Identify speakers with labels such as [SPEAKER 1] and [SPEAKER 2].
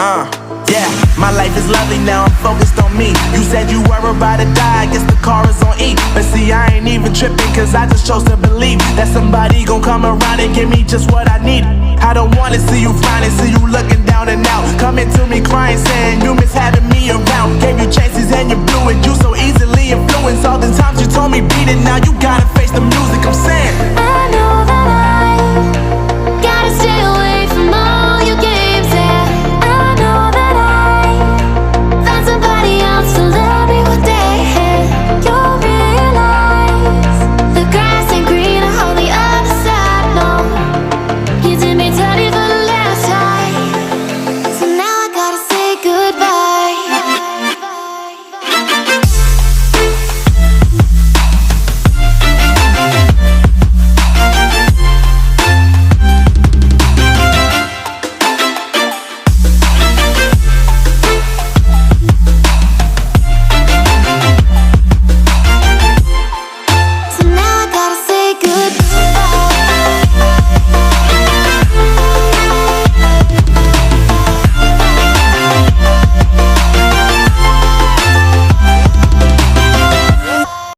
[SPEAKER 1] Yeah, my life is lovely now, I'm focused on me. You said you were about to die, I guess the car is on E. But see, I ain't even tripping, cause I just chose to believe that somebody gon' come around and give me just what I need. I don't wanna see you frowning, see you looking down and out, coming to me crying, saying you